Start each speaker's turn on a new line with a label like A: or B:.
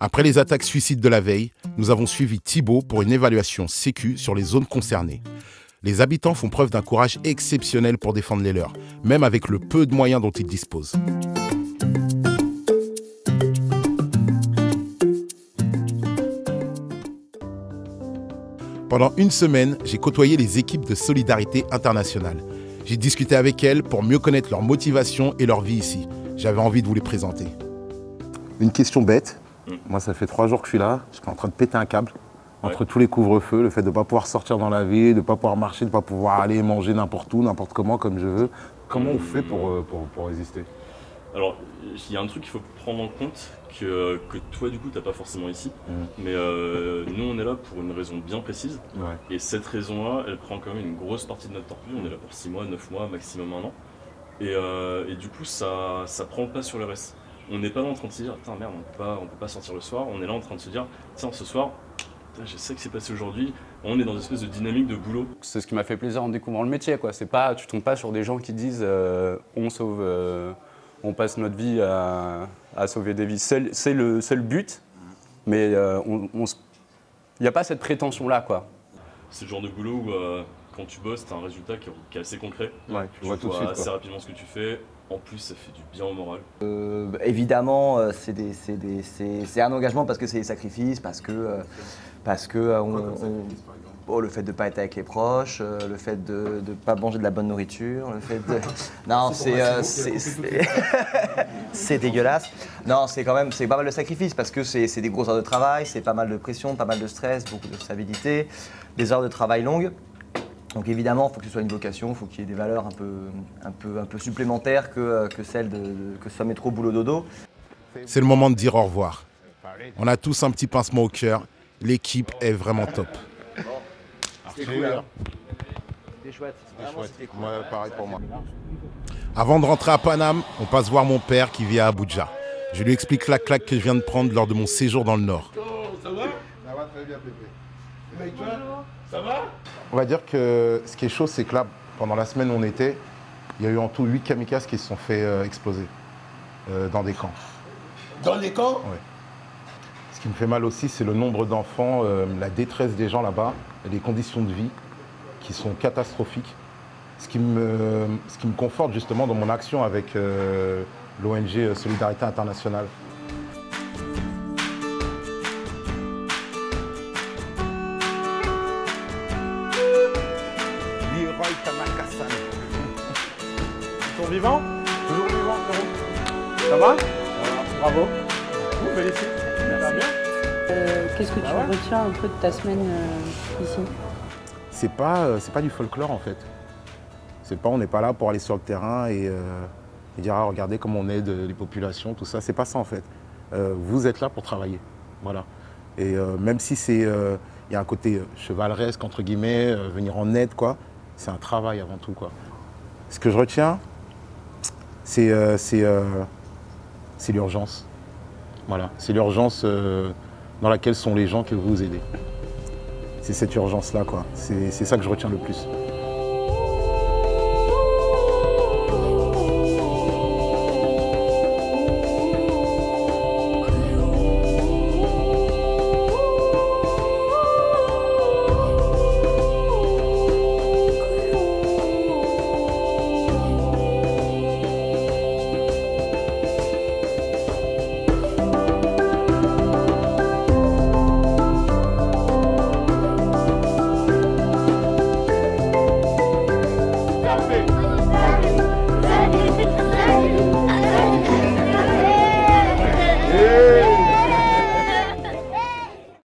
A: Après les attaques suicides de la veille, nous avons suivi Thibaut pour une évaluation sécu sur les zones concernées. Les habitants font preuve d'un courage exceptionnel pour défendre les leurs, même avec le peu de moyens dont ils disposent. Pendant une semaine, j'ai côtoyé les équipes de Solidarité Internationale. J'ai discuté avec elles pour mieux connaître leur motivation et leur vie ici. J'avais envie de vous les présenter. Une question bête. Moi, ça fait 3 jours que je suis là. Je suis en train de péter un câble. Entre tous les couvre-feux, le fait de ne pas pouvoir sortir dans la ville, de ne pas pouvoir marcher, de ne pas pouvoir aller manger n'importe où, n'importe comment, comme je veux. Comment on fait pour résister?
B: Alors, il y a un truc qu'il faut prendre en compte, que toi, du coup, tu n'as pas forcément ici. Mais nous, on est là pour une raison bien précise. Et cette raison-là, elle prend quand même une grosse partie de notre temps. On est là pour 6 mois, 9 mois, maximum 1 an. Et du coup, ça prend le pas sur le reste. On n'est pas là en train de se dire, putain, merde, on peut pas sortir le soir. On est là en train de se dire, tiens, ce soir, je sais que c'est passé aujourd'hui. On est dans une espèce de dynamique de boulot.
C: C'est ce qui m'a fait plaisir en découvrant le métier, quoi. C'est pas, tu tombes pas sur des gens qui disent on passe notre vie à sauver des vies. C'est le but, mais il n'y a pas cette prétention-là, quoi.
B: C'est le genre de boulot où quand tu bosses, tu as un résultat qui est assez concret.
A: Ouais, tu vois tout de suite,
B: assez
A: quoi.
B: rapidement ce que tu fais. En plus, ça fait du bien au moral.
D: Évidemment, c'est un engagement parce que c'est des sacrifices, parce que le fait de ne pas être avec les proches, le fait de ne pas manger de la bonne nourriture, le fait de... Non, c'est dégueulasse. Non, c'est pas mal de sacrifices parce que c'est des grosses heures de travail, c'est pas mal de pression, pas mal de stress, beaucoup de stabilité, des heures de travail longues. Donc évidemment, il faut que ce soit une vocation, il faut qu'il y ait des valeurs un peu supplémentaires que celles que ce soit métro, boulot, dodo.
A: C'est le moment de dire au revoir. On a tous un petit pincement au cœur. L'équipe est vraiment top.
D: C'était cool, hein. C'était chouette. C'était cool.
A: Ouais, pareil pour moi. Avant de rentrer à Paname, on passe voir mon père qui vit à Abuja. Je lui explique la claque que je viens de prendre lors de mon séjour dans le Nord.
E: Ça va? Ça va très bien, Pépé. Et toi? Ça va?
A: On va dire que ce qui est chaud, c'est que là, pendant la semaine où on était, il y a eu en tout 8 kamikazes qui se sont fait exploser dans des camps.
E: Dans les camps?
A: Oui. Ce qui me fait mal aussi, c'est le nombre d'enfants, la détresse des gens là-bas, les conditions de vie qui sont catastrophiques. Ce qui me conforte justement dans mon action avec l'ONG Solidarité Internationale.
E: Ils sont vivants? Toujours vivants, frérot. Ça va? Bravo. Vous, félicite. Ça va bien?
F: Qu'est-ce que tu retiens un peu de ta semaine ici?
A: C'est pas du folklore en fait. On n'est pas là pour aller sur le terrain et dire ah, regardez comment on aide les populations, tout ça. C'est pas ça en fait. Vous êtes là pour travailler. Voilà. Et même si il y a un côté chevaleresque entre guillemets, venir en aide quoi, c'est un travail avant tout quoi. Ce que je retiens, c'est l'urgence. Voilà. C'est l'urgence dans laquelle sont les gens que vous aidez. C'est cette urgence-là, quoi. C'est ça que je retiens le plus.